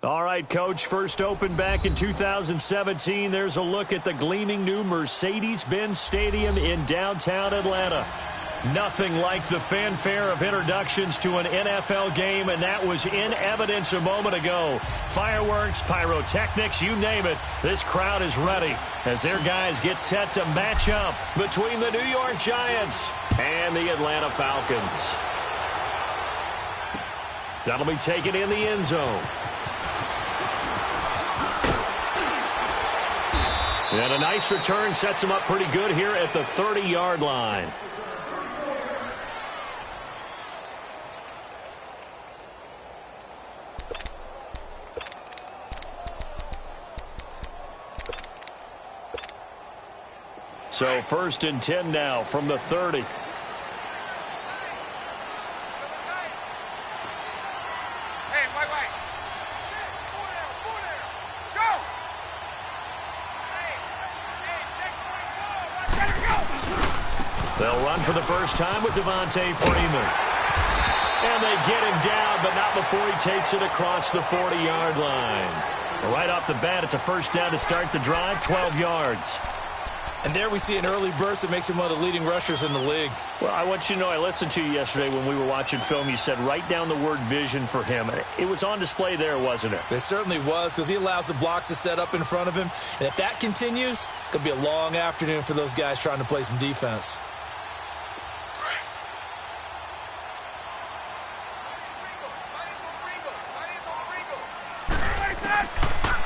All right, Coach, first opened back in 2017. There's a look at the gleaming new Mercedes-Benz Stadium in downtown Atlanta. Nothing like the fanfare of introductions to an NFL game, and that was in evidence a moment ago. Fireworks, pyrotechnics, you name it. This crowd is ready as their guys get set to match up between the New York Giants and the Atlanta Falcons. That'll be taken in the end zone. And a nice return sets him up pretty good here at the 30-yard line. So 1st and 10 now from the 30. They'll run for the first time with Devontae Freeman. And they get him down, but not before he takes it across the 40-yard line. Right off the bat, it's a first down to start the drive, 12 yards. And there we see an early burst that makes him one of the leading rushers in the league. Well, I want you to know, I listened to you yesterday when we were watching film. You said write down the word vision for him. It was on display there, wasn't it? It certainly was, because he allows the blocks to set up in front of him. And if that continues, it could be a long afternoon for those guys trying to play some defense.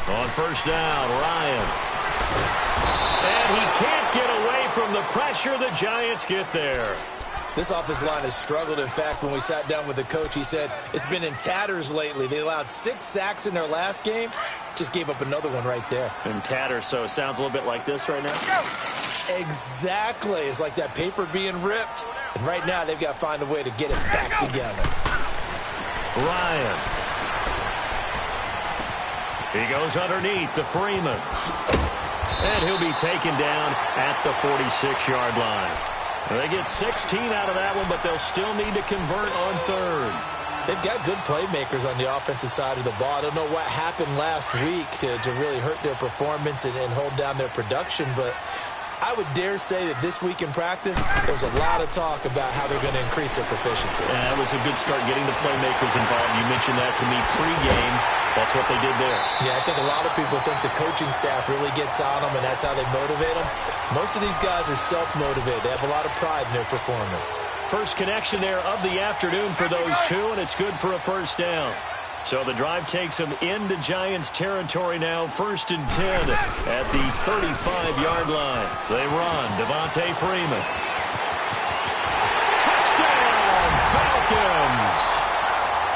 On first down, Ryan. And he can't get away from the pressure. The Giants get there. This offensive line has struggled. In fact, when we sat down with the coach, he said it's been in tatters lately. They allowed 6 sacks in their last game. Just gave up another one right there. In tatters, so it sounds a little bit like this right now. Exactly. It's like that paper being ripped. And right now, they've got to find a way to get it back together. Ryan. He goes underneath to Freeman. And he'll be taken down at the 46-yard line. They get 16 out of that one, but they'll still need to convert on third. They've got good playmakers on the offensive side of the ball. I don't know what happened last week to really hurt their performance and hold down their production, but I would dare say that this week in practice, there's a lot of talk about how they're going to increase their proficiency. And that was a good start getting the playmakers involved. You mentioned that to me pregame. That's what they did there. Yeah, I think a lot of people think the coaching staff really gets on them, and that's how they motivate them. Most of these guys are self-motivated. They have a lot of pride in their performance. First connection there of the afternoon for those two, and it's good for a first down. So the drive takes them into Giants territory now, 1st and 10 at the 35-yard line. They run. Devontae Freeman. Touchdown, Falcons!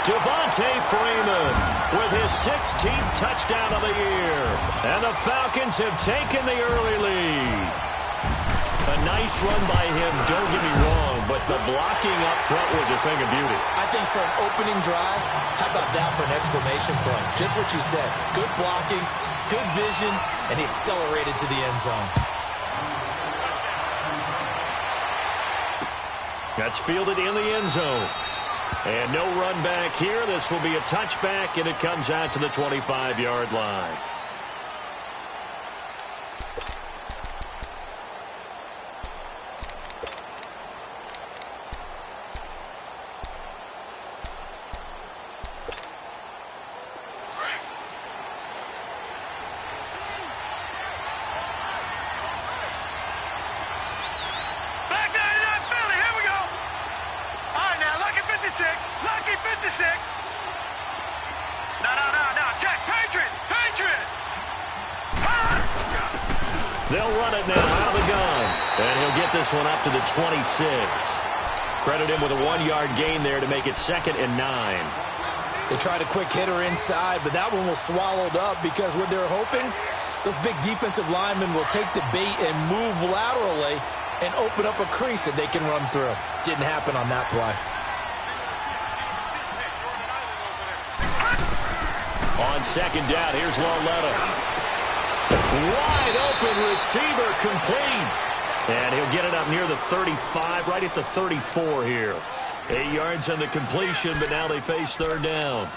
Devontae Freeman with his 16th touchdown of the year. And the Falcons have taken the early lead. A nice run by him, don't get me wrong, but the blocking up front was a thing of beauty. I think for an opening drive, how about that for an exclamation point? Just what you said. Good blocking, good vision, and he accelerated to the end zone. That's fielded in the end zone. And no run back here. This will be a touchback, and it comes out to the 25-yard line. They'll run it now out of the gun. And he'll get this one up to the 26. Credit him with a 1-yard gain there to make it 2nd and 9. They tried a quick hitter inside, but that one was swallowed up because what they're hoping, those big defensive linemen will take the bait and move laterally and open up a crease that they can run through. Didn't happen on that play. On 2nd down, here's Lauletta. Wide open receiver, complete. And he'll get it up near the 35, right at the 34 here. 8 yards on the completion, but now they face 3rd down.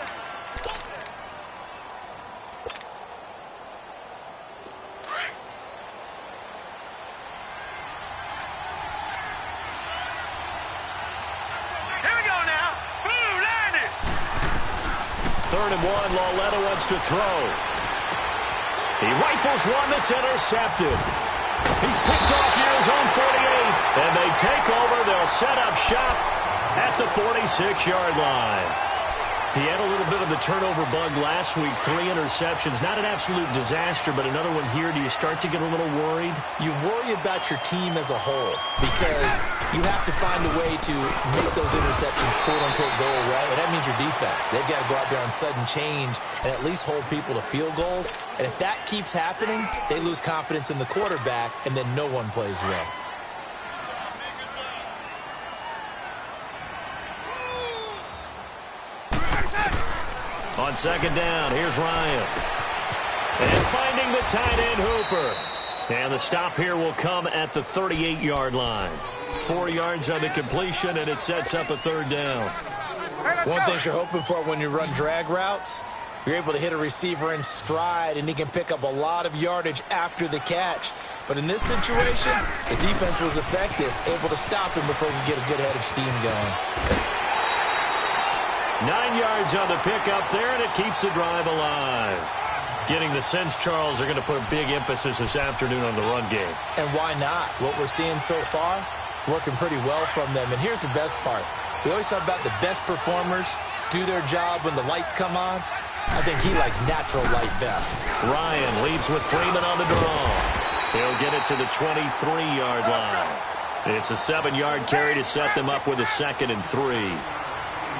3rd and 1, Lauletta wants to throw. He rifles one that's intercepted. He's picked off near his own 48, and they take over. They'll set up shop at the 46-yard line. He had a little bit of the turnover bug last week, 3 interceptions. Not an absolute disaster, but another one here. Do you start to get a little worried? You worry about your team as a whole because you have to find a way to make those interceptions quote-unquote go away, and that means your defense. They've got to go out there on sudden change and at least hold people to field goals. And if that keeps happening, they lose confidence in the quarterback, and then no one plays well. On 2nd down, here's Ryan. And finding the tight end, Hooper. And the stop here will come at the 38-yard line. 4 yards on the completion, and it sets up a 3rd down. One thing you're hoping for when you run drag routes, you're able to hit a receiver in stride, and he can pick up a lot of yardage after the catch. But in this situation, the defense was effective, able to stop him before he could get a good head of steam going. 9 yards on the pickup there, and it keeps the drive alive. Getting the sense, Charles, they're going to put a big emphasis this afternoon on the run game. And why not? What we're seeing so far, working pretty well from them. And here's the best part. We always talk about the best performers do their job when the lights come on. I think he likes natural light best. Ryan leads with Freeman on the draw. He'll get it to the 23-yard line. It's a 7-yard carry to set them up with a 2nd and 3.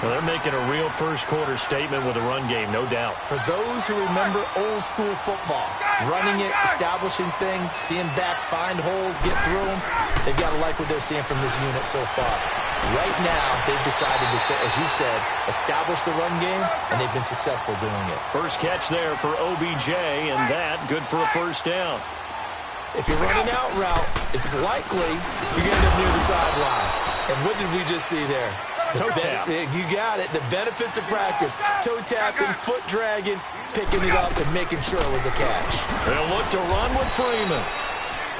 Well, they're making a real first-quarter statement with a run game, no doubt. For those who remember old-school football, running it, establishing things, seeing backs find holes, get through them, they've got to like what they're seeing from this unit so far. Right now, they've decided to, as you said, establish the run game, and they've been successful doing it. First catch there for OBJ, and that good for a 1st down. If you're running out route, it's likely you're going to end up near the sideline. And what did we just see there? Toe tap. You got it. The benefits of practice. Toe tapping, foot dragging, picking it up, and making sure it was a catch. They'll look to run with Freeman.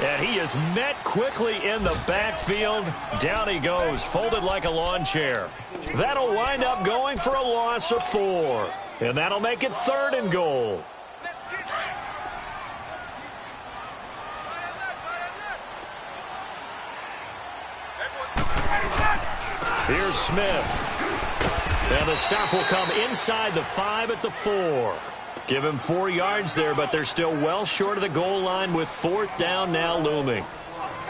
And he is met quickly in the backfield. Down he goes, folded like a lawn chair. That'll wind up going for a loss of 4. And that'll make it 3rd and goal. Here's Smith. And the stop will come inside the 5 at the 4. Give him 4 yards there, but they're still well short of the goal line with 4th down now looming.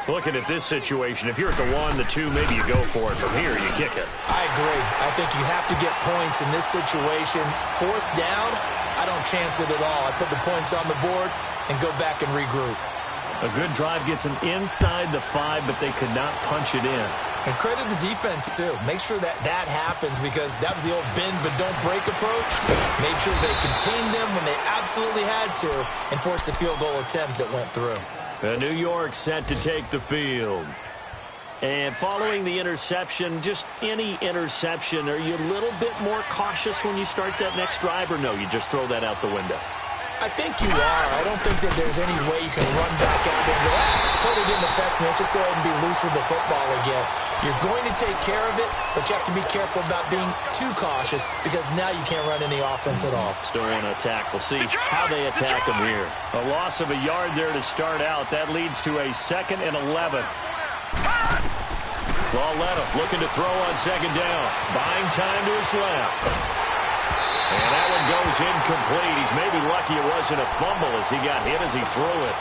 Looking at this situation, if you're at the 1, the 2, maybe you go for it. From here, you kick it. I agree. I think you have to get points in this situation. 4th down, I don't chance it at all. I put the points on the board and go back and regroup. A good drive gets them inside the 5, but they could not punch it in. And credit the defense, too. Make sure that happens because that was the old bend but don't break approach. Made sure they contained them when they absolutely had to and forced the field goal attempt that went through. New York set to take the field. And following the interception, just any interception, are you a little bit more cautious when you start that next drive, or no, you just throw that out the window? I think you are. I don't think that there's any way you can run back out there and go, totally didn't affect me. Let's just go ahead and be loose with the football again. You're going to take care of it, but you have to be careful about being too cautious because now you can't run any offense at all. Still on attack. We'll see how they attack them here. A loss of a yard there to start out. That leads to a 2nd and 11. Lauletta looking to throw on 2nd down. Buying time to his left. And that one goes incomplete. He's maybe lucky it wasn't a fumble as he got hit as he threw it.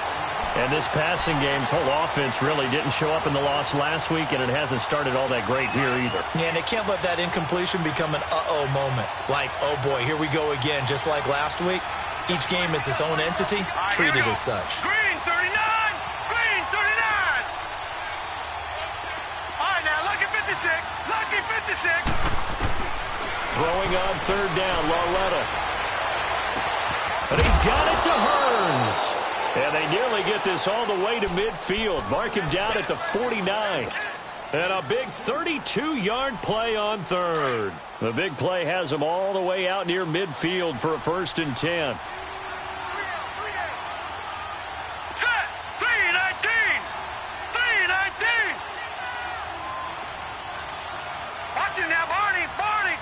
And this passing game's whole offense really didn't show up in the loss last week, and it hasn't started all that great here either. Yeah, and they can't let that incompletion become an uh-oh moment. Like, oh boy, here we go again, just like last week. Each game is its own entity, treated as such. Green 39! Green 39! All right, now, lucky 56. Lucky 56. Throwing on 3rd down, Lauletta. And he's got it to Hearns. And they nearly get this all the way to midfield. Mark him down at the 49. And a big 32-yard play on 3rd. The big play has him all the way out near midfield for a 1st and 10. Set! 319! 319! Watch it now, Barney! Barney!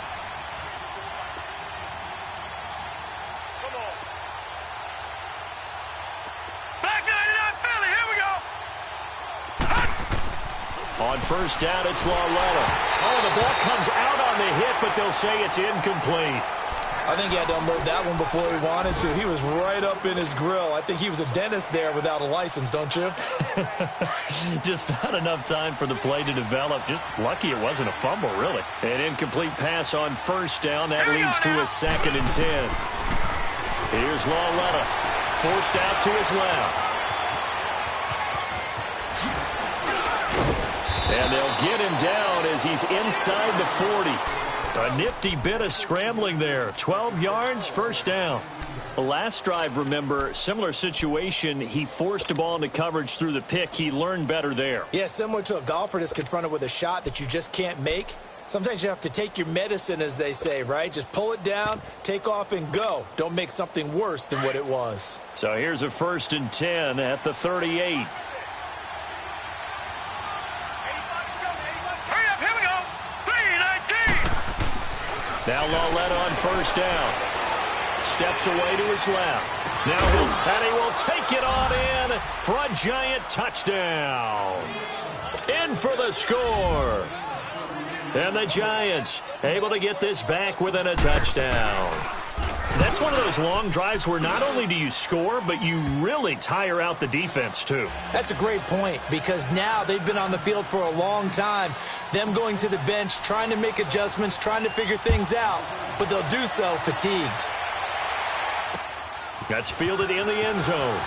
On first down, it's Lauletta. Oh, the ball comes out on the hit, but they'll say it's incomplete. I think he had to unload that one before he wanted to. He was right up in his grill. I think he was a dentist there without a license, don't you? Just not enough time for the play to develop. Just lucky it wasn't a fumble, really. An incomplete pass on first down. That leads to a 2nd and 10. Here's Lauletta. Forced out to his left. And they'll get him down as he's inside the 40. A nifty bit of scrambling there. 12 yards, first down. The last drive, remember, similar situation. He forced the ball into coverage through the pick. He learned better there. Yeah, similar to a golfer that's confronted with a shot that you just can't make. Sometimes you have to take your medicine, as they say, right? Just pull it down, take off, and go. Don't make something worse than what it was. So here's a 1st and 10 at the 38. Now Lauletta on first down. Steps away to his left. Now he will take it on in for a giant touchdown. In for the score. And the Giants able to get this back within a touchdown. That's one of those long drives where not only do you score, but you really tire out the defense, too. That's a great point, because now they've been on the field for a long time. Them going to the bench, trying to make adjustments, trying to figure things out, but they'll do so fatigued. That's fielded in the end zone.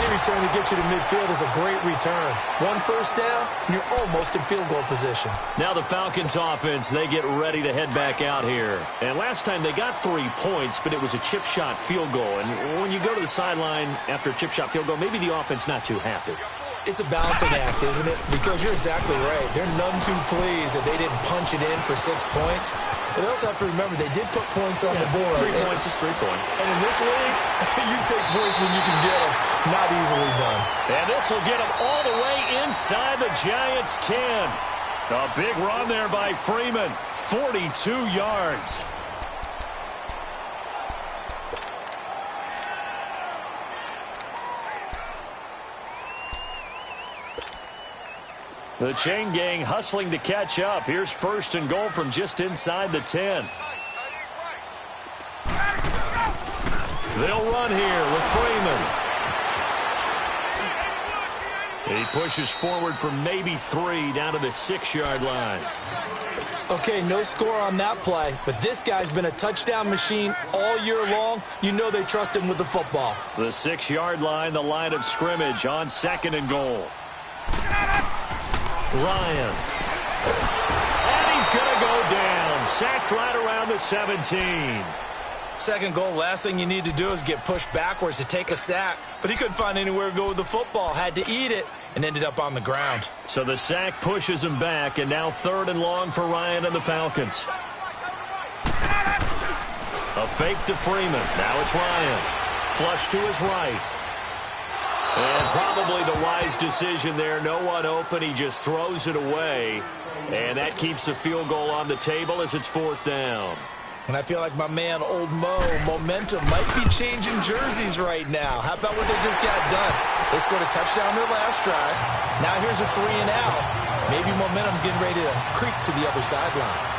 Return to get you to midfield is a great return. One first down, and you're almost in field goal position. Now the Falcons offense, they get ready to head back out here. And last time they got 3 points, but it was a chip shot field goal. And when you go to the sideline after a chip shot field goal, maybe the offense not too happy. It's a balancing act, isn't it? Because you're exactly right. They're none too pleased that they didn't punch it in for 6 points. But they also have to remember they did put points on the board. 3 points is 3 points. And in this league, you take points when you can get them. Not easily done. And this will get them all the way inside the Giants' 10. A big run there by Freeman. 42 yards. The chain gang hustling to catch up. Here's 1st and goal from just inside the 10. They'll run here with Freeman. He pushes forward for maybe 3 down to the 6-yard line. Okay, no score on that play, but this guy's been a touchdown machine all year long. You know they trust him with the football. The 6-yard line, the line of scrimmage on 2nd and goal. Ryan. And he's going to go down. Sacked right around the 17. 2nd goal, last thing you need to do is get pushed backwards to take a sack. But he couldn't find anywhere to go with the football. Had to eat it and ended up on the ground. So the sack pushes him back, and now 3rd and long for Ryan and the Falcons. A fake to Freeman. Now it's Ryan. Flush to his right. And probably the wise decision there. No one open. He just throws it away. And that keeps the field goal on the table as it's 4th down. And I feel like my man, Old Mo, momentum might be changing jerseys right now. How about what they just got done? They scored a touchdown their last drive. Now here's a 3 and out. Maybe momentum's getting ready to creep to the other sideline.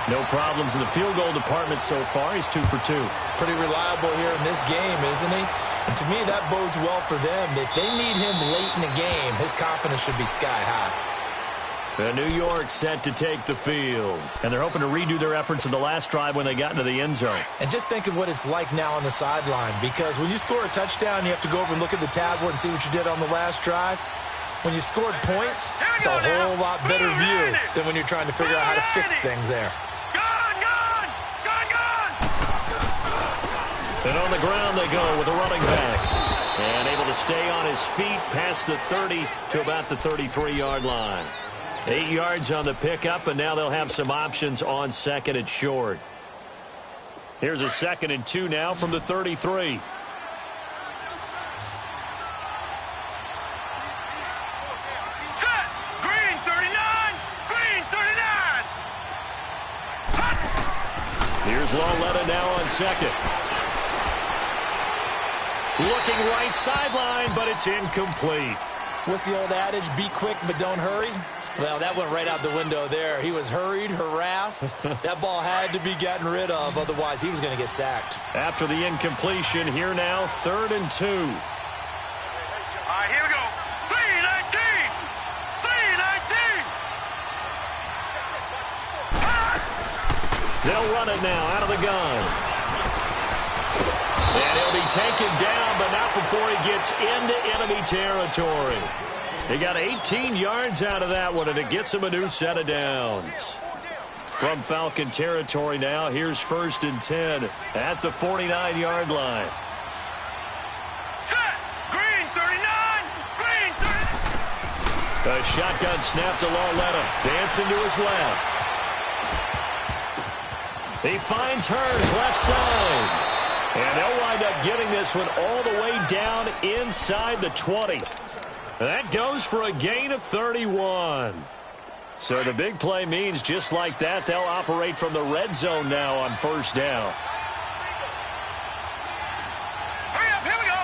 No problems in the field goal department so far. He's 2 for 2. Pretty reliable here in this game, isn't he? And to me, that bodes well for them. If they need him late in the game, his confidence should be sky high. New York set to take the field. And they're hoping to redo their efforts in the last drive when they got into the end zone. And just think of what it's like now on the sideline. Because when you score a touchdown, you have to go over and look at the tablet and see what you did on the last drive. When you scored points, it's a whole lot better view than when you're trying to figure out how to fix things there. And on the ground they go with a running back. And able to stay on his feet past the 30 to about the 33-yard line. 8 yards on the pickup, and now they'll have some options on 2nd and short. Here's a 2nd and 2 now from the 33. Set! Green 39! Green 39! Here's Lauletta now on 2nd. Looking right sideline, but it's incomplete. What's the old adage? Be quick, but don't hurry. Well, that went right out the window there. He was hurried, harassed. That ball had to be gotten rid of, otherwise he was going to get sacked. After the incompletion, here now, 3rd and 2. All right, here we go. 3-19. 3-19. They'll run it now out of the gun. And he'll be taken down, but not before he gets into enemy territory. He got 18 yards out of that one, and it gets him a new set of downs. From Falcon territory now, here's 1st and 10 at the 49-yard line. Set. Green 39. Green 30. A shotgun snap to Lauletta. Dancing to his left. He finds Hurns left side. And they'll wind up getting this one all the way down inside the 20. That goes for a gain of 31. So the big play means just like that, they'll operate from the red zone now on 1st down. Hurry up, here we go.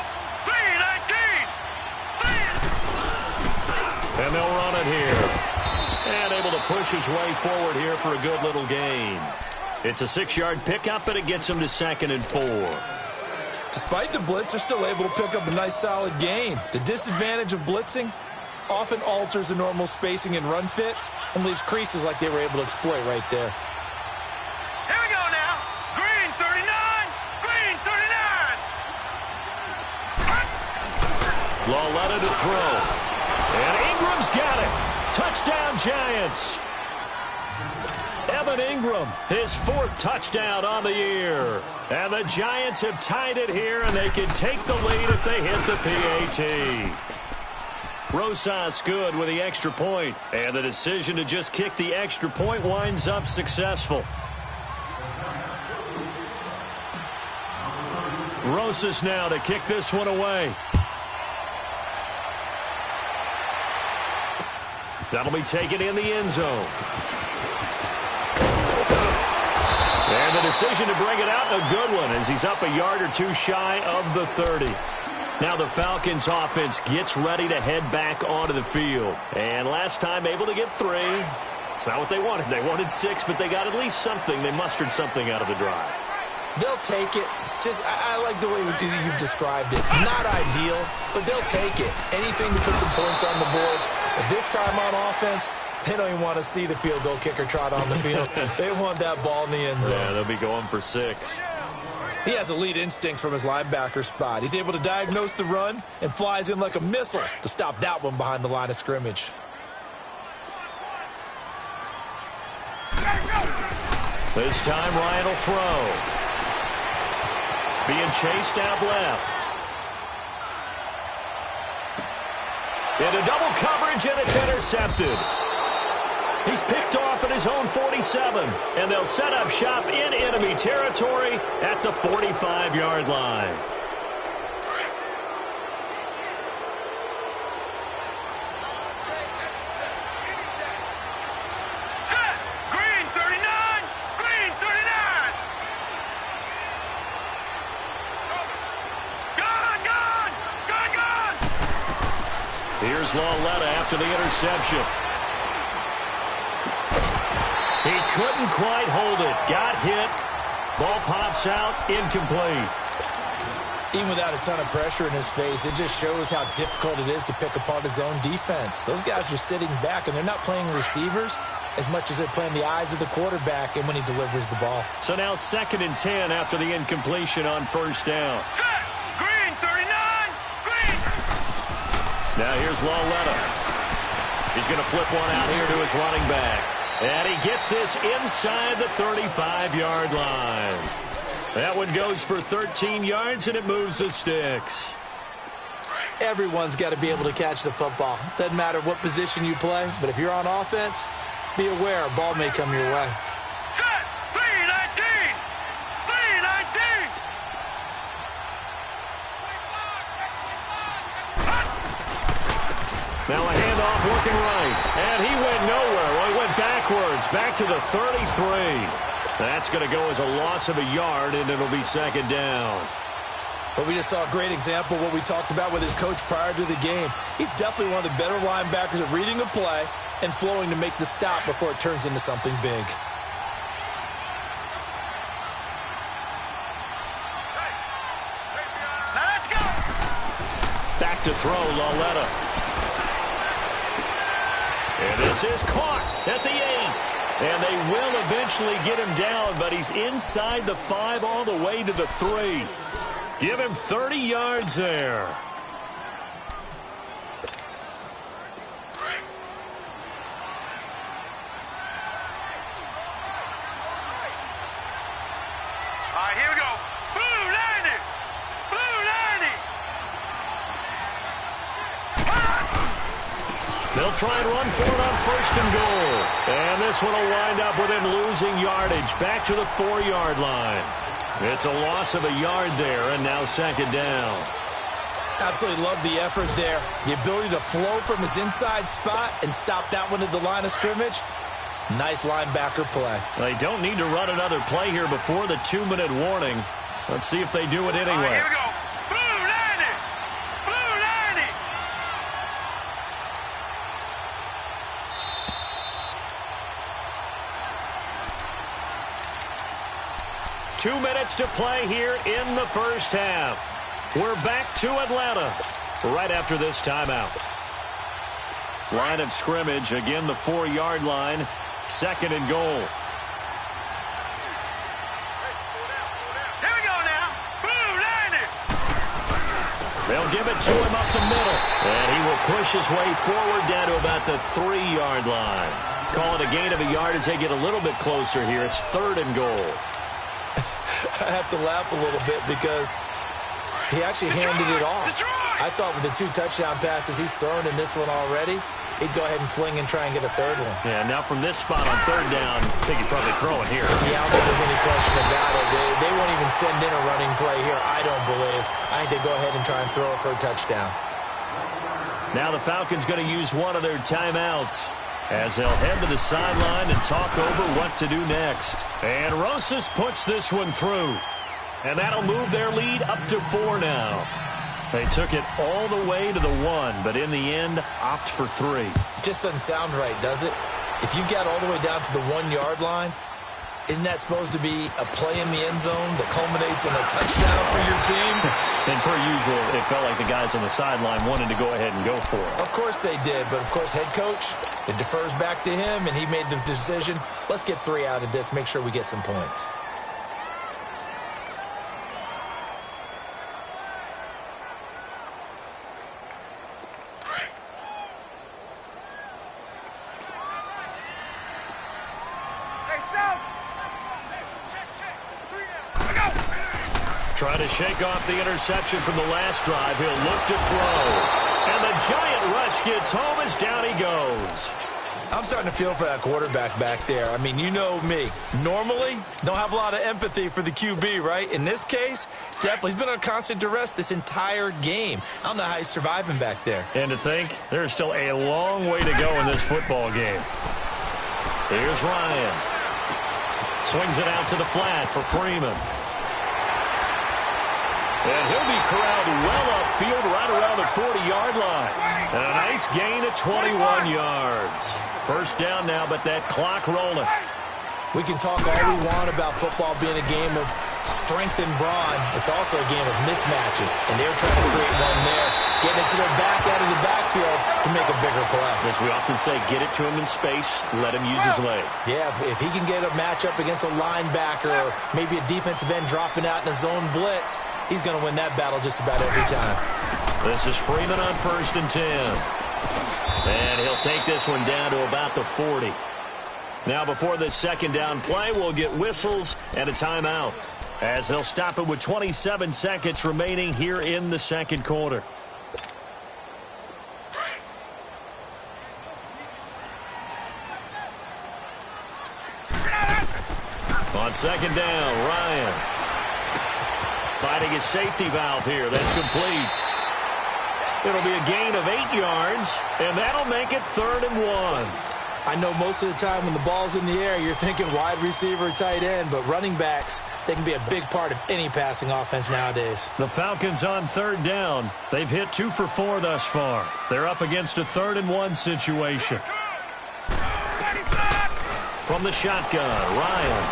3-19. And they'll run it here. And able to push his way forward here for a good little gain. It's a 6-yard pickup, and it gets him to 2nd and 4. Despite the blitz, they're still able to pick up a nice solid gain. The disadvantage of blitzing often alters the normal spacing and run fits and leaves creases like they were able to exploit right there. Here we go now. Green 39. Green 39. Lauletta to throw. And Ingram's got it. Touchdown, Giants. Evan Ingram, his 4th touchdown on the year. And the Giants have tied it here, and they can take the lead if they hit the PAT. Rosas good with the extra point, and the decision to just kick the extra point winds up successful. Rosas now to kick this one away. That'll be taken in the end zone. And the decision to bring it out, a good one, as he's up a yard or two shy of the 30. Now the Falcons offense gets ready to head back onto the field. And last time able to get 3. It's not what they wanted. They wanted 6, but they got at least something. They mustered something out of the drive. They'll take it. I like the way you've described it. Not ideal, but they'll take it. Anything to put some points on the board. But this time on offense, they don't even want to see the field goal kicker trot on the field. They want that ball in the end zone. Yeah, they'll be going for 6. He has elite instincts from his linebacker spot. He's able to diagnose the run and flies in like a missile to stop that one behind the line of scrimmage. This time Ryan will throw. Being chased out left. Into double coverage, and it's intercepted. He's picked off at his own 47, and they'll set up shop in enemy territory at the 45-yard line. Set. Green 39. Green 39. Gone. Here's Lauletta after the interception. He couldn't quite hold it. Got hit. Ball pops out. Incomplete. Even without a ton of pressure in his face, it just shows how difficult it is to pick apart his own defense. Those guys are sitting back, and they're not playing receivers as much as they're playing the eyes of the quarterback and when he delivers the ball. So now 2nd and 10 after the incompletion on 1st down. Set. Green 39. Green. Now here's Lauletta. He's going to flip one out here to his running back. And he gets this inside the 35-yard line. That one goes for 13 yards, and it moves the sticks. Everyone's got to be able to catch the football. Doesn't matter what position you play, but if you're on offense, be aware a ball may come your way. Set. 3-19. 3-19. Now a handoff looking right. And he went nowhere. Well, he went backwards, back to the 33. That's going to go as a loss of a yard, and it'll be 2nd down. But we just saw a great example of what we talked about with his coach prior to the game. He's definitely one of the better linebackers at reading a play and flowing to make the stop before it turns into something big. Now let's go. Back to throw, Lauletta. And this is caught at the 8. And they will eventually get him down, but he's inside the 5 all the way to the 3. Give him 30 yards there. All right, here we go. Blue 90. Blue 90. They'll try and run for it on 1st and goal. And this one will wind up with him losing yardage back to the 4-yard line. It's a loss of a yard there, and now 2nd down. Absolutely love the effort there. The ability to flow from his inside spot and stop that one at the line of scrimmage. Nice linebacker play. They don't need to run another play here before the 2-minute warning. Let's see if they do it All right, anyway. here we go. Blue 90. Blue 90. 2 minutes to play here in the first half. We're back to Atlanta right after this timeout. Line of scrimmage, again the 4-yard line, 2nd and goal. Here we go now. Blue 90. They'll give it to him up the middle. And he will push his way forward down to about the 3-yard line. Call it a gain of a yard as they get a little bit closer here. It's 3rd and goal. I have to laugh a little bit because he actually handed it off. I thought with the 2 touchdown passes he's thrown in this one already, he'd go ahead and fling and try and get a 3rd one. Yeah, now from this spot on 3rd down, I think he's probably throwing here. Yeah, I don't think there's any question about it. They won't even send in a running play here, I don't believe. I think they go ahead and try and throw it for a touchdown. Now the Falcons going to use one of their timeouts as they'll head to the sideline and talk over what to do next. And Rosas puts this one through. And that'll move their lead up to 4 now. They took it all the way to the 1, but in the end, opt for 3. Just doesn't sound right, does it? If you got all the way down to the 1-yard line, isn't that supposed to be a play in the end zone that culminates in a touchdown for your team? And per usual, it felt like the guys on the sideline wanted to go ahead and go for it. Of course they did, but of course head coach, it defers back to him, and he made the decision, let's get 3 out of this, make sure we get some points. Trying to shake off the interception from the last drive. He'll look to throw. And the giant rush gets home as down he goes. I'm starting to feel for that quarterback back there. I mean, you know me. Normally, don't have a lot of empathy for the QB, right? In this case, definitely. He's been under constant duress this entire game. I don't know how he's surviving back there. And to think, there's still a long way to go in this football game. Here's Ryan. Swings it out to the flat for Freeman. And he'll be corralled well upfield right around the 40-yard line. And a nice gain of 21 yards. First down now, but that clock rolling. We can talk all we want about football being a game of strength and brawn. It's also a game of mismatches, and they're trying to create one there, getting it to their back out of the backfield to make a bigger play. As we often say, get it to him in space, let him use his leg. Yeah, if he can get a matchup against a linebacker or maybe a defensive end dropping out in a zone blitz, he's going to win that battle just about every time. This is Freeman on 1st and 10. And he'll take this one down to about the 40. Now before this 2nd down play, we'll get whistles and a timeout, as they'll stop it with 27 seconds remaining here in the 2nd quarter. On 2nd down, Ryan finding his safety valve here. That's complete. It'll be a gain of 8 yards, and that'll make it 3rd and 1. I know most of the time when the ball's in the air, you're thinking wide receiver, tight end, but running backs, they can be a big part of any passing offense nowadays. The Falcons on third down. They've hit 2 for 4 thus far. They're up against a 3rd-and-1 situation. From the shotgun, Ryan.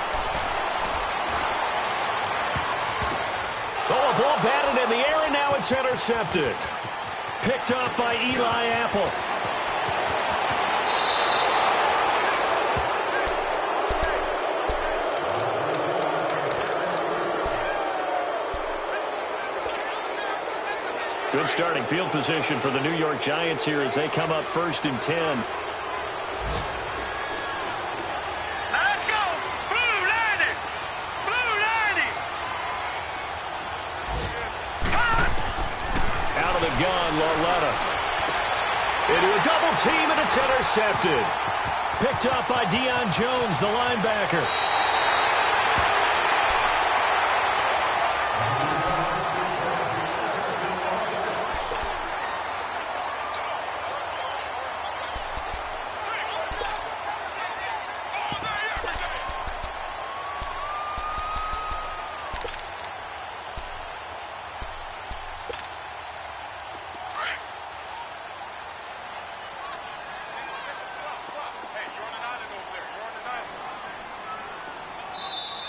Oh, a ball batted in the air, and now it's intercepted. Picked up by Eli Apple. Good starting field position for the New York Giants here as they come up 1st and 10. Let's go! Blue 90! Blue 90! Out of the gun, Loletta. Into a double team, and it's intercepted. Picked up by Deion Jones, the linebacker.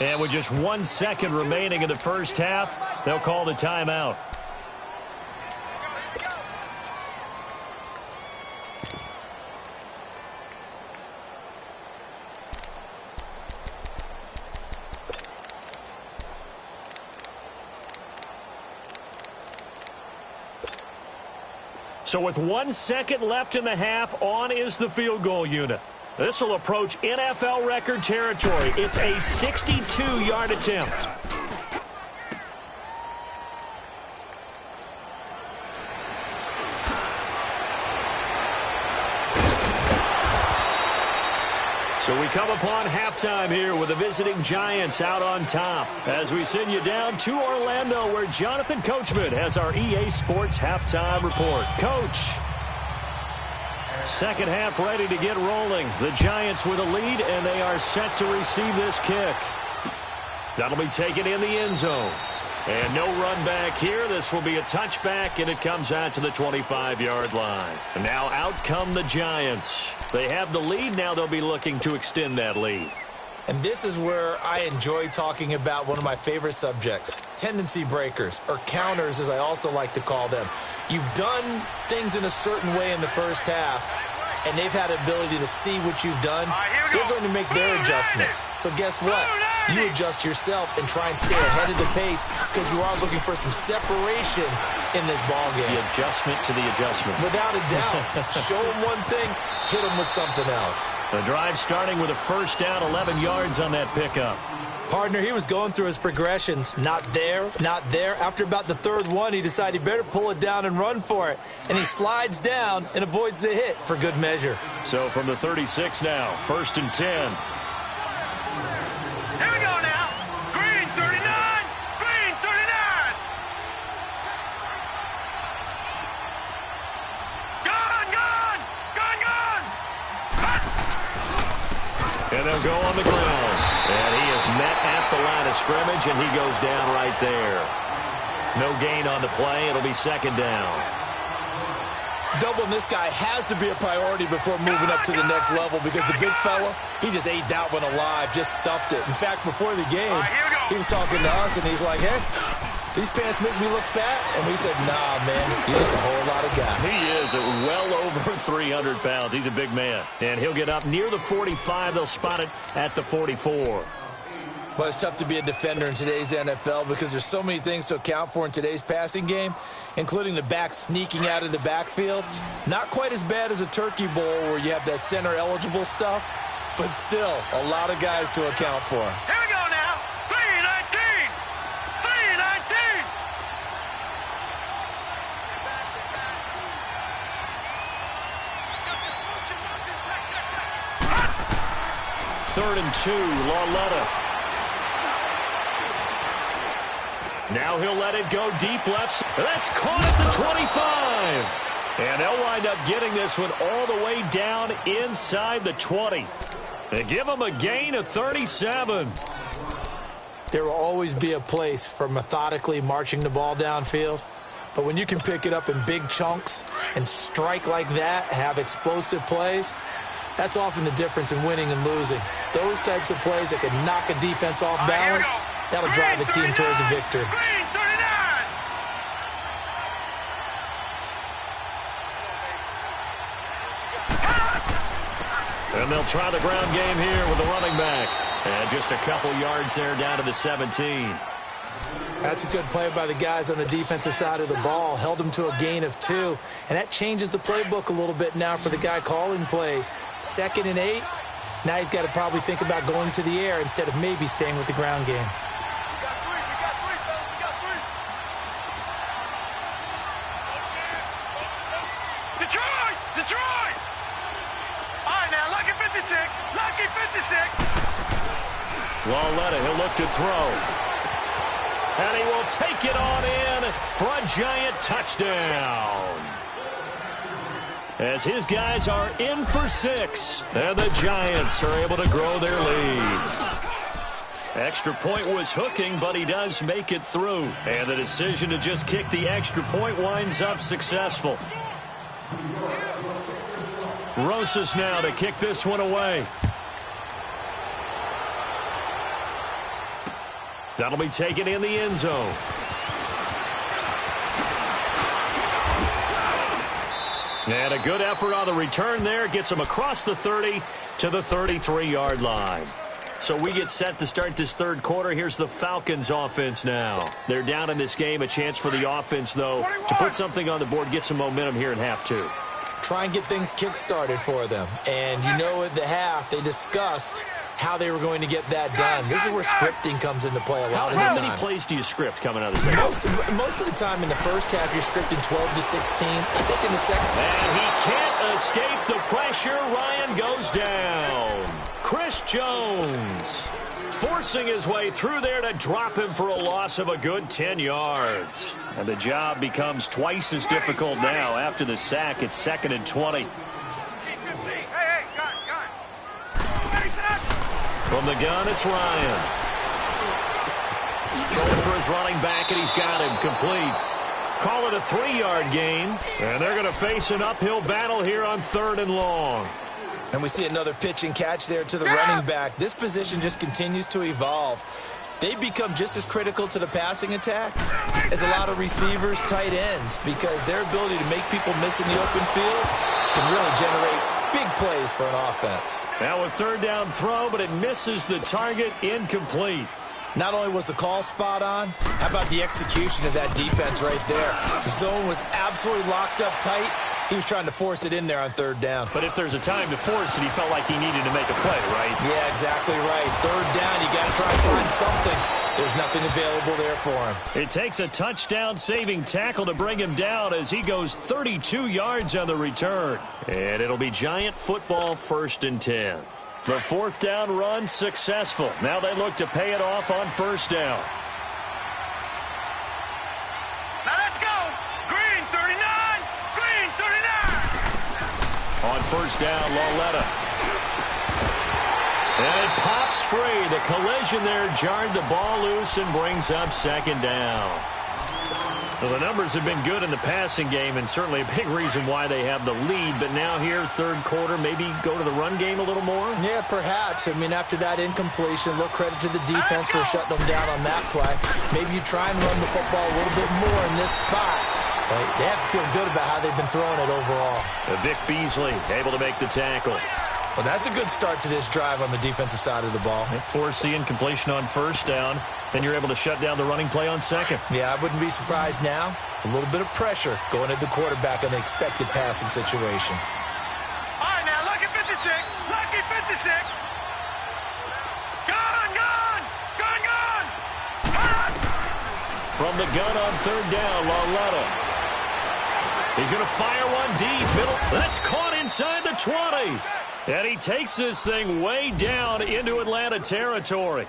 And with just 1 second remaining in the first half, they'll call the timeout. So with 1 second left in the half, on is the field goal unit. This will approach NFL record territory. It's a 62-yard attempt. So we come upon halftime here with the visiting Giants out on top as we send you down to Orlando where Jonathan Coachman has our EA Sports halftime report. Coach. Second half ready to get rolling. The Giants with a lead, and they are set to receive this kick. That'll be taken in the end zone. And no run back here. This will be a touchback, and it comes out to the 25-yard line. And now out come the Giants. They have the lead. Now they'll be looking to extend that lead. And this is where I enjoy talking about one of my favorite subjects, tendency breakers, or counters as I also like to call them. You've done things in a certain way in the first half, and they've had the ability to see what you've done. They're going to make their adjustments. So guess what? You adjust yourself and try and stay ahead of the pace because you are looking for some separation in this ball game. The adjustment to the adjustment. Without a doubt. Show them one thing, hit them with something else. The drive starting with a first down, 11 yards on that pickup. Partner, he was going through his progressions. Not there, not there. After about the third one, he decided he better pull it down and run for it. And he slides down and avoids the hit for good measure. So from the 36 now, 1st and 10. Here we go now. Green 39. Green 39. Gone. And they'll go on the ground. And he is met at the line of scrimmage, and he goes down right there. No gain on the play. It'll be 2nd down. Doubling this guy has to be a priority before moving up to the next level because the big fella, he just ate that one alive, just stuffed it. In fact, before the game, he was talking to us, and he's like, hey, these pants make me look fat. And we said, nah, man, you're just a whole lot of guy. He is well over 300 pounds. He's a big man. And he'll get up near the 45. They'll spot it at the 44. Well, it's tough to be a defender in today's NFL because there's so many things to account for in today's passing game, including the back sneaking out of the backfield. Not quite as bad as a turkey bowl where you have that center-eligible stuff, but still a lot of guys to account for. Here we go now. 319. 319. 3rd and 2, Lauletta. Now he'll let it go deep left. That's caught at the 25. And they'll wind up getting this one all the way down inside the 20. They give them a gain of 37. There will always be a place for methodically marching the ball downfield. But when you can pick it up in big chunks and strike like that, have explosive plays, that's often the difference in winning and losing. Those types of plays that can knock a defense off balance, that'll drive a team towards a victory. And they'll try the ground game here with the running back. And just a couple yards there down to the 17. That's a good play by the guys on the defensive side of the ball. Held them to a gain of 2. And that changes the playbook a little bit now for the guy calling plays. 2nd and 8. Now he's got to probably think about going to the air instead of maybe staying with the ground game. Detroit! All right, now, lucky 56. Lucky 56. Lauletta, he'll look to throw. And he will take it on in for a giant touchdown. As his guys are in for 6. And the Giants are able to grow their lead. Extra point was hooking, but he does make it through. And the decision to just kick the extra point winds up successful. Rosas now to kick this one away. That'll be taken in the end zone. And a good effort on the return there. Gets him across the 30 to the 33-yard line. So we get set to start this third quarter. Here's the Falcons offense now. They're down in this game. A chance for the offense, though, to put something on the board, get some momentum here in half 2. Try and get things kick-started for them. And you know at the half, they discussed how they were going to get that done. This is where scripting comes into play a lot of the time. How many plays do you script coming out of the second? Most of the time in the first half, you're scripting 12 to 16. I think in the second. And he can't escape the pressure. Ryan goes down. Chris Jones forcing his way through there to drop him for a loss of a good 10 yards. And the job becomes twice as difficult now after the sack. It's 2nd and 20. From the gun, it's Ryan. Going for his running back, and he's got him complete. Call it a 3-yard gain. And they're going to face an uphill battle here on 3rd and long. And we see another pitch and catch there to the running back. This position just continues to evolve. They become just as critical to the passing attack as a lot of receivers, tight ends, because their ability to make people miss in the open field can really generate big plays for an offense. Now a 3rd down throw, but it misses the target, incomplete. Not only was the call spot on, how about the execution of that defense right there? The zone was absolutely locked up tight. He was trying to force it in there on 3rd down. But if there's a time to force it, he felt like he needed to make a play, right? Yeah, exactly right. 3rd down, you got to try and find something. There's nothing available there for him. It takes a touchdown-saving tackle to bring him down as he goes 32 yards on the return. And it'll be Giant football, 1st and 10. The 4th down run successful. Now they look to pay it off on 1st down. Now let's go. Green 39. Green 39. On 1st down, Lauletta. And it pops free. The collision there jarred the ball loose and brings up 2nd down. Well, the numbers have been good in the passing game, and certainly a big reason why they have the lead. But now here, 3rd quarter, maybe go to the run game a little more? Yeah, perhaps. I mean, after that incompletion, look, credit to the defense for shutting them down on that play. Maybe you try and run the football a little bit more in this spot. But they have to feel good about how they've been throwing it overall. Vic Beasley able to make the tackle. Well, that's a good start to this drive on the defensive side of the ball. Force the incompletion on 1st down. Then you're able to shut down the running play on 2nd. Yeah, I wouldn't be surprised now. A little bit of pressure going at the quarterback in the expected passing situation. All right, now, lucky 56. Lucky 56. Gun! From the gun on 3rd down, Lauletta. He's going to fire one deep. Middle. That's caught inside the 20. And he takes this thing way down into Atlanta territory.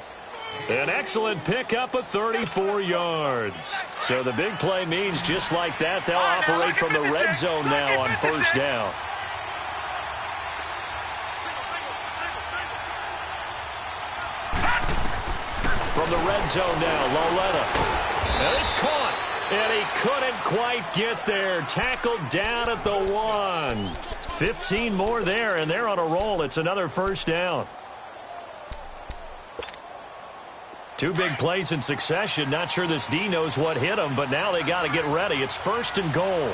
An excellent pickup of 34 yards. So the big play means just like that, they'll operate from the red zone now on first down. From the red zone now, Loletta. And it's caught. And he couldn't quite get there. Tackled down at the 1. 15 more there, and they're on a roll. It's another first down. Two big plays in succession. Not sure this D knows what hit him, but now they got to get ready. It's first and goal. All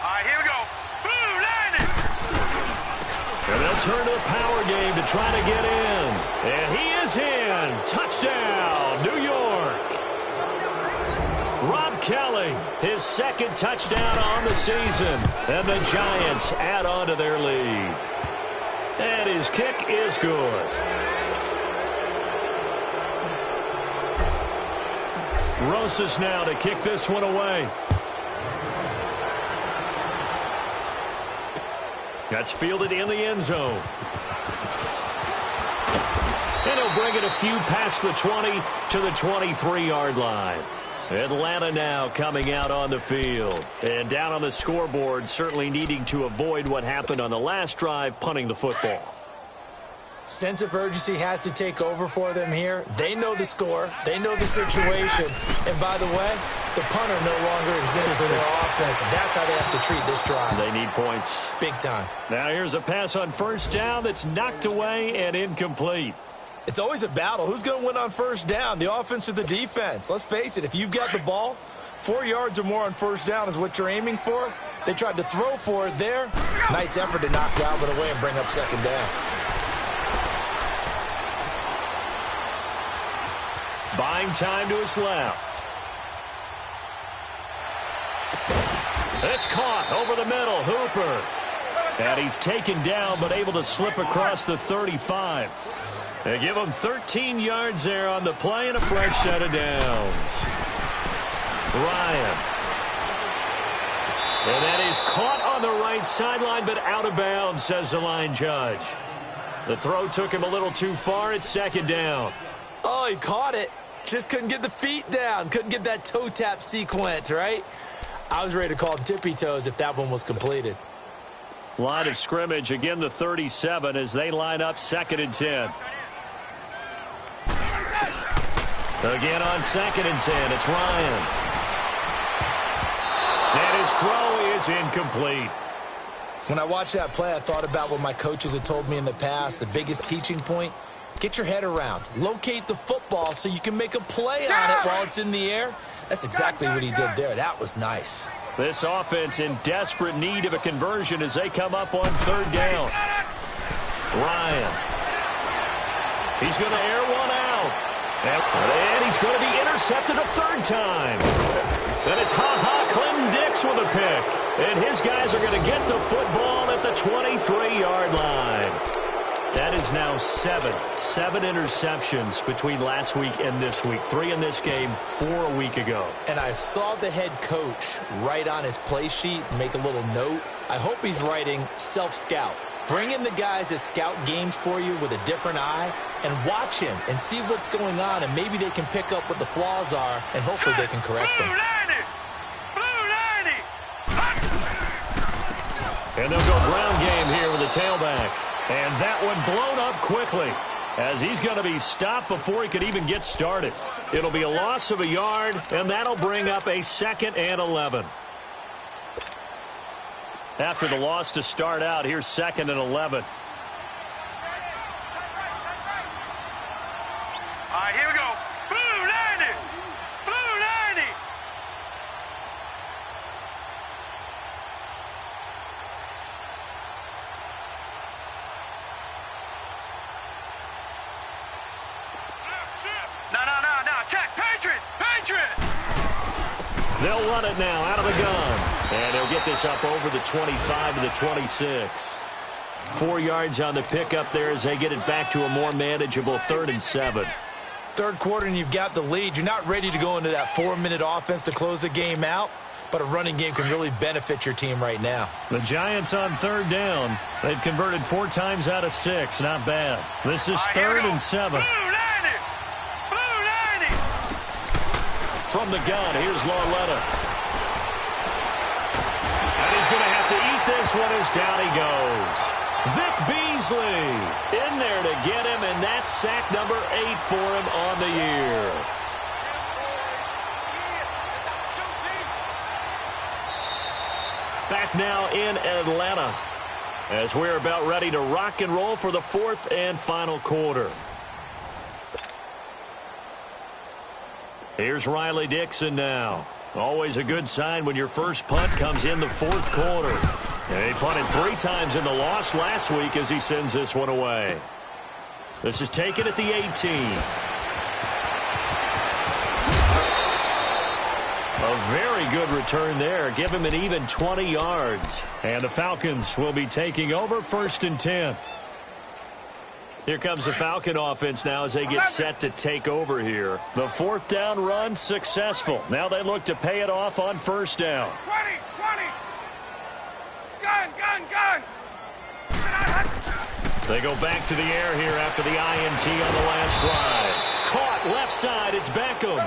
right, here we go. Blue landing. And they'll turn to the power game to try to get in. And he is in. Touchdown, New York. Rob Kelly, his second touchdown on the season. And the Giants add on to their lead. And his kick is good. Rosas now to kick this one away. That's fielded in the end zone. And he'll bring it a few past the 20 to the 23-yard line. Atlanta now coming out on the field. And down on the scoreboard, certainly needing to avoid what happened on the last drive, punting the football. Sense of urgency has to take over for them here. They know the score. They know the situation. And by the way, the punter no longer exists for their offense. That's how they have to treat this drive. They need points. Big time. Now here's a pass on first down that's knocked away and incomplete. It's always a battle. Who's going to win on first down, the offense or the defense? Let's face it, if you've got the ball, 4 yards or more on first down is what you're aiming for. They tried to throw for it there. Nice effort to knock Galvin away and bring up second down. Buying time to his left. It's caught over the middle. Hooper. And he's taken down but able to slip across the 35. They give him 13 yards there on the play and a fresh set of downs. Ryan. And that is caught on the right sideline but out of bounds, says the line judge. The throw took him a little too far. It's second down. Oh, he caught it. Just couldn't get the feet down. Couldn't get that toe tap sequence, right? I was ready to call tippy toes if that one was completed. Line of scrimmage, again the 37 as they line up second and 10. Again on second and 10, it's Ryan. And his throw is incomplete. When I watched that play, I thought about what my coaches had told me in the past. The biggest teaching point, get your head around. Locate the football so you can make a play on it while it's in the air. That's exactly what he did there. That was nice. This offense in desperate need of a conversion as they come up on third down. Ryan. He's going to air one out. And he's going to be intercepted a third time. And it's Clinton Dix with a pick. And his guys are going to get the football at the 23-yard line. That is now seven interceptions between last week and this week. 3 in this game, 4 a week ago. And I saw the head coach write on his play sheet, make a little note. I hope he's writing self-scout. Bring in the guys that scout games for you with a different eye and watch him and see what's going on, and maybe they can pick up what the flaws are, and hopefully they can correct them. And they'll go ground game here with the tailback. And that one blown up quickly as he's going to be stopped before he could even get started. It'll be a loss of a yard, and that'll bring up a 2nd and 11. After the loss to start out, here's 2nd and 11. All right, here we go. Blue landing. Blue landing. No. Check. Patriot. They'll run it now out of the gun. And he'll get this up over the 25 to the 26. 4 yards on the pickup there as they get it back to a more manageable 3rd and 7. Third quarter and you've got the lead. You're not ready to go into that 4-minute offense to close the game out. but a running game can really benefit your team right now. The Giants on third down. They've converted 4 times out of 6. Not bad. This is 3rd and 7. From the gun, here's Lauletta. And he's going to have to eat this one as down he goes. Vic Beasley in there to get him, and that's sack number 8 for him on the year. Back now in Atlanta as we're about ready to rock and roll for the 4th and final quarter. Here's Riley Dixon now. Always a good sign when your first punt comes in the 4th quarter. And he punted 3 times in the loss last week as he sends this one away. This is taken at the 18. A very good return there. Give him an even 20 yards. And the Falcons will be taking over 1st and 10. Here comes the Falcon offense now as they get set to take over here. The 4th down run successful. Now they look to pay it off on 1st down. 20. Gun. They go back to the air here after the INT on the last drive. Caught left side. It's Beckham.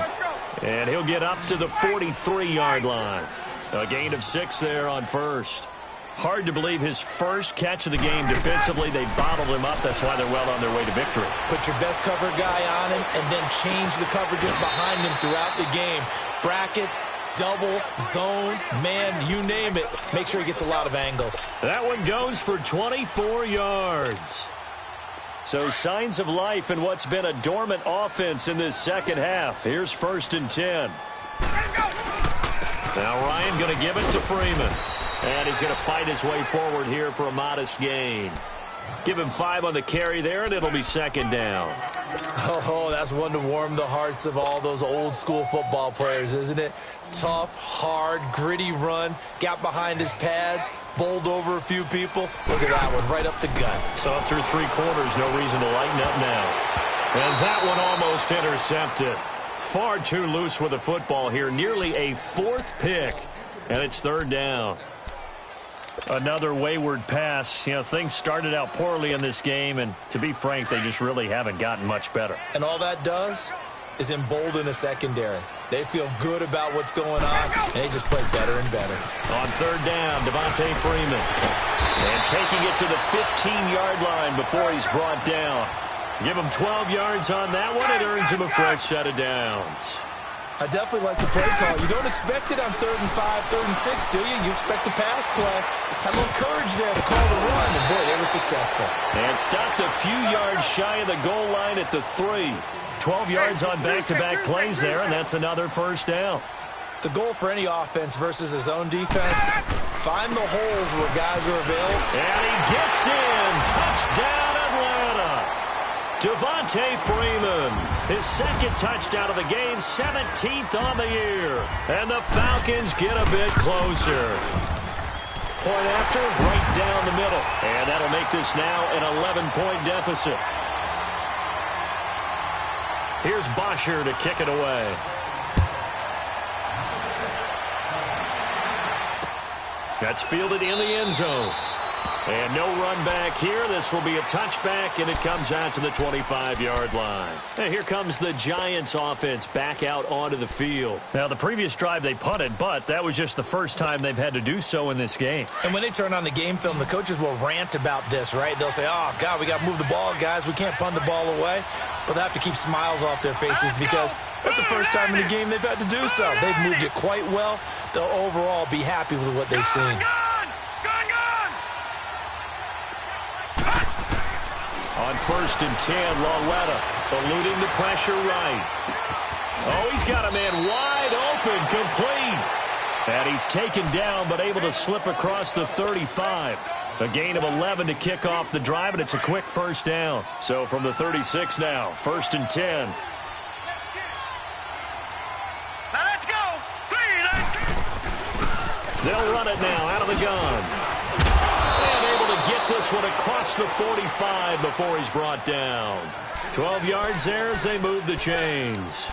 And he'll get up to the 43-yard line. A gain of 6 there on 1st. Hard to believe his first catch of the game defensively. They bottled him up. That's why they're well on their way to victory. Put your best cover guy on him and then change the coverages behind him throughout the game. Brackets, double, zone, man, you name it. Make sure he gets a lot of angles. That one goes for 24 yards. So signs of life in what's been a dormant offense in this second half. Here's 1st and 10. Now Ryan going to give it to Freeman. And he's going to fight his way forward here for a modest gain. Give him 5 on the carry there, and it'll be 2nd down. Oh, that's one to warm the hearts of all those old school football players, isn't it? Tough, hard, gritty run. Got behind his pads, bowled over a few people. Look at that one, right up the gut. So through 3 quarters, no reason to lighten up now. And that one almost intercepted. Far too loose with the football here. Nearly a 4th pick. And it's 3rd down. Another wayward pass. You know, things started out poorly in this game, and to be frank, they just really haven't gotten much better. And all that does is embolden a secondary. They feel good about what's going on, and they just play better and better. On 3rd down, Devontae Freeman. And taking it to the 15-yard line before he's brought down. Give him 12 yards on that one. It earns him a fresh set of downs. I definitely like the play call. You don't expect it on 3rd and 5, 3rd and 6, do you? You expect a pass play. Had a little courage there to call the run, and boy, they were successful. And stopped a few yards shy of the goal line at the 3. 12 yards on back-to-back plays there, and that's another 1st down. The goal for any offense versus his own defense, find the holes where guys are available. And he gets in. Touchdown, Atlanta. Devontae Freeman, his 2nd touchdown of the game, 17th on the year. And the Falcons get a bit closer. Point after, right down the middle. And that'll make this now an 11-point deficit. Here's Bosher to kick it away. That's fielded in the end zone. And no run back here. This will be a touchback, and it comes out to the 25-yard line. And here comes the Giants offense back out onto the field. Now, the previous drive they punted, but that was just the first time they've had to do so in this game. And when they turn on the game film, the coaches will rant about this, right? They'll say, oh, God, we got to move the ball, guys. We can't punt the ball away. But they have to keep smiles off their faces because that's the first time in the game they've had to do so. They've moved it quite well. They'll overall be happy with what they've seen. On 1st and 10, Lauletta eluding the pressure right. Oh, he's got a man wide open, complete. And he's taken down, but able to slip across the 35. A gain of 11 to kick off the drive, and it's a quick 1st down. So from the 36 now, 1st and 10. Now let's go. 3, They'll run it now out of the gun. Get this one across the 45 before he's brought down. 12 yards there as they move the chains.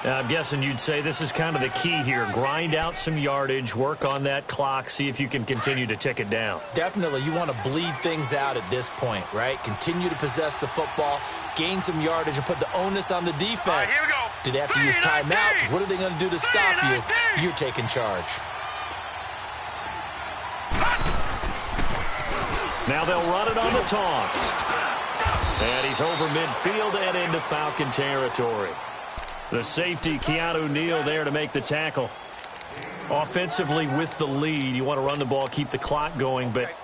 I'm guessing you'd say this is kind of the key here. Grind out some yardage, work on that clock, see if you can continue to tick it down. Definitely, you want to bleed things out at this point, right? Continue to possess the football, gain some yardage, and put the onus on the defense. Right, here we go. Do they have to use timeouts? What are they going to do to stop you? You're taking charge. Now they'll run it on the toss. And he's over midfield and into Falcon territory. The safety, Keanu Neal, there to make the tackle. Offensively with the lead, you want to run the ball, keep the clock going, but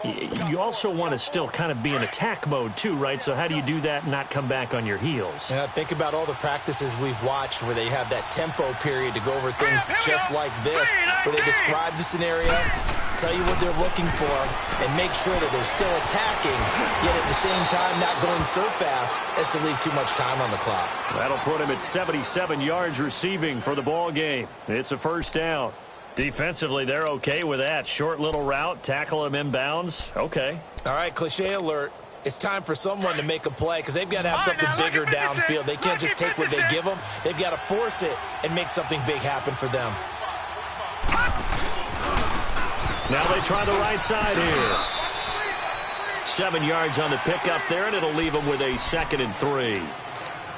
you also want to still kind of be in attack mode too, right? So how do you do that and not come back on your heels? Yeah, think about all the practices we've watched where they have that tempo period to go over things just like this, where they describe the scenario, tell you what they're looking for, and make sure that they're still attacking, yet at the same time not going so fast as to leave too much time on the clock. That'll put him at 77 yards receiving for the ball game. It's a first down. Defensively, they're okay with that. Short little route, tackle him inbounds. Okay. All right, cliche alert. It's time for someone to make a play because they've got to have something bigger downfield. They can't just take what they give them. They've got to force it and make something big happen for them. Now they try the right side here. 7 yards on the pickup there, and it'll leave them with a 2nd and 3.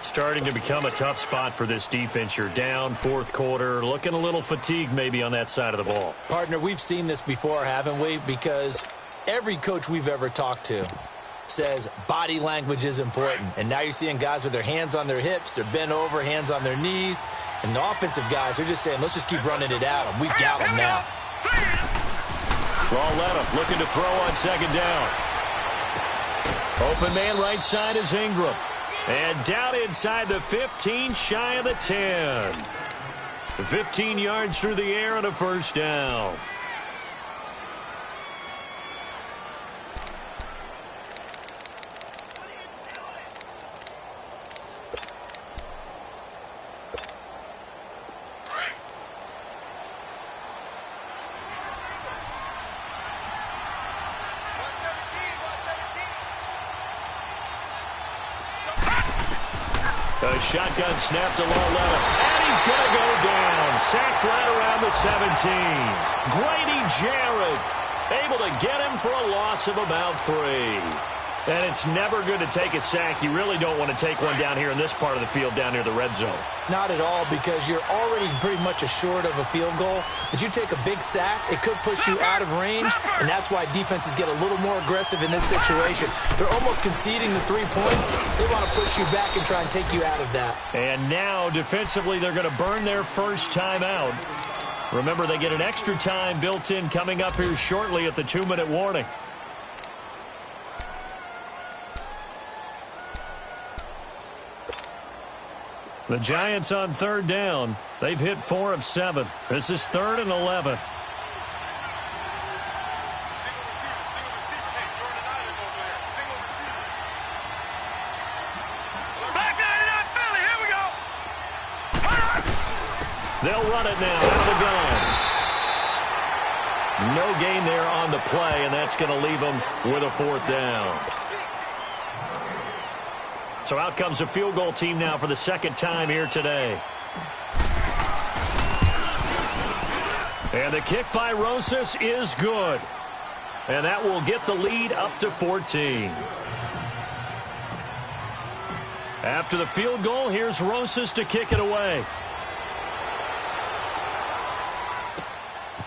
Starting to become a tough spot for this defense. You're down fourth quarter, looking a little fatigued maybe on that side of the ball. Partner, we've seen this before, haven't we? Because every coach we've ever talked to says body language is important. And now you're seeing guys with their hands on their hips, they're bent over, hands on their knees. And the offensive guys are just saying, let's just keep running it at them. We've got them now. Lauletta looking to throw on 2nd down. Open man right side is Ingram. And down inside the 15, shy of the 10. 15 yards through the air and a first down. A shotgun snap to Lauletta, and he's going to go down. Sacked right around the 17. Grady Jarrett able to get him for a loss of about 3. And it's never good to take a sack. You really don't want to take one down here in this part of the field, down near the red zone. Not at all, because you're already pretty much assured of a field goal. But you take a big sack, it could push you out of range, and that's why defenses get a little more aggressive in this situation. They're almost conceding the 3 points. They want to push you back and try and take you out of that. And now, defensively, they're going to burn their first time out. Remember, they get an extra time built in coming up here shortly at the 2-minute warning. The Giants on 3rd down. They've hit 4 of 7. This is 3rd and 11. They'll run it now out of the gun. No gain there on the play, and that's going to leave them with a 4th down. So out comes a field goal team now for the 2nd time here today. And the kick by Rosas is good. And that will get the lead up to 14. After the field goal, here's Rosas to kick it away.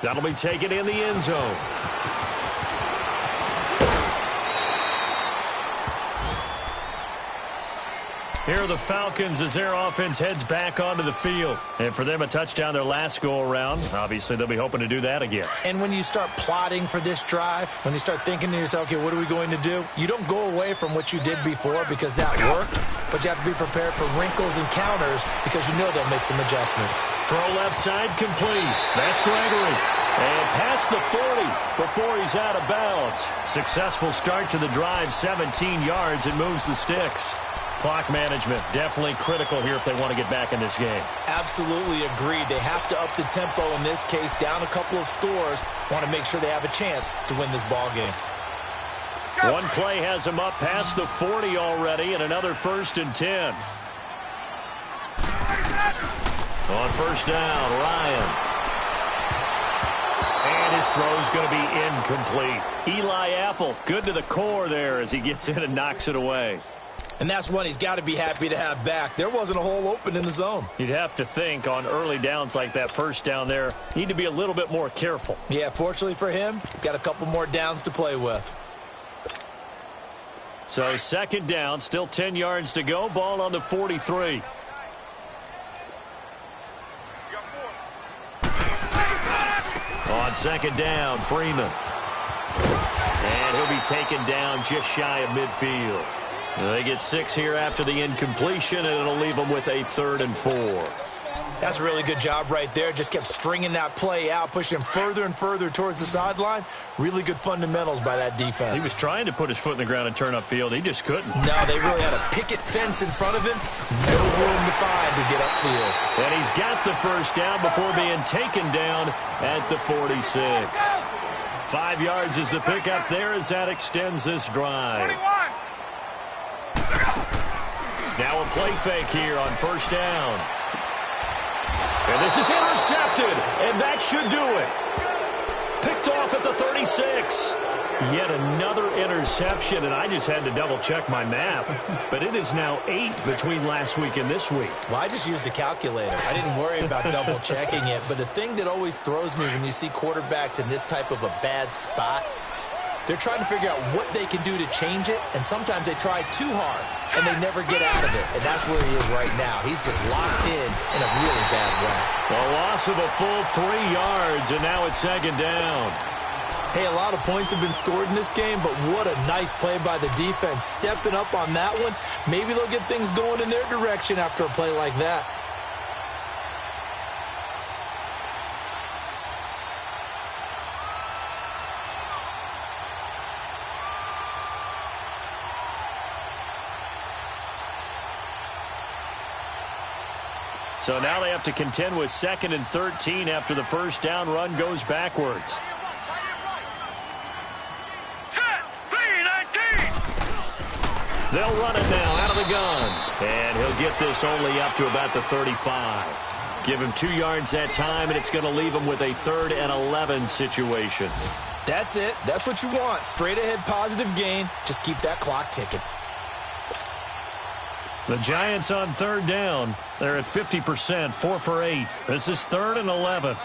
That'll be taken in the end zone. Here are the Falcons as their offense heads back onto the field. And for them, a touchdown their last go-around. Obviously, they'll be hoping to do that again. And when you start plotting for this drive, when you start thinking to yourself, okay, what are we going to do? You don't go away from what you did before because that worked, but you have to be prepared for wrinkles and counters because you know they'll make some adjustments. Throw left side complete. That's Gregory. And past the 40 before he's out of bounds. Successful start to the drive, 17 yards. It moves the sticks. Clock management, definitely critical here if they want to get back in this game. Absolutely agreed. They have to up the tempo in this case, down a couple of scores. Want to make sure they have a chance to win this ball game. One play has them up past the 40 already, and another 1st and 10. On first down, Ryan. And his throw's going to be incomplete. Eli Apple, good to the core there as he gets in and knocks it away. And that's one he's got to be happy to have back. There wasn't a hole open in the zone. You'd have to think on early downs like that first down there, need to be a little bit more careful. Yeah, fortunately for him, got a couple more downs to play with. So second down, still 10 yards to go. Ball on the 43. On second down, Freeman. And he'll be taken down just shy of midfield. They get 6 here after the incompletion, and it'll leave them with a 3rd and 4. That's a really good job right there. Just kept stringing that play out, pushing him further and further towards the sideline. Really good fundamentals by that defense. He was trying to put his foot in the ground and turn upfield. He just couldn't. No, they really had a picket fence in front of him. No room to find to get upfield. And he's got the first down before being taken down at the 46. 5 yards is the pickup there as that extends this drive. 21. Now a play fake here on first down. And this is intercepted, and that should do it. Picked off at the 36. Yet another interception, and I just had to double-check my math. But it is now 8 between last week and this week. Well, I just used a calculator. I didn't worry about double-checking it. But the thing that always throws me when you see quarterbacks in this type of a bad spot, they're trying to figure out what they can do to change it, and sometimes they try too hard, and they never get out of it. And that's where he is right now. He's just locked in a really bad way. A loss of a full 3 yards, and now it's second down. Hey, a lot of points have been scored in this game, but what a nice play by the defense. Stepping up on that one, maybe they'll get things going in their direction after a play like that. So now they have to contend with 2nd and 13 after the first down run goes backwards. Set. 3-19. They'll run it now out of the gun. And he'll get this only up to about the 35. Give him 2 yards that time, and it's going to leave him with a 3rd and 11 situation. That's it. That's what you want. Straight ahead positive gain. Just keep that clock ticking. The Giants on 3rd down. They're at 50%, 4 for 8. This is 3rd and 11.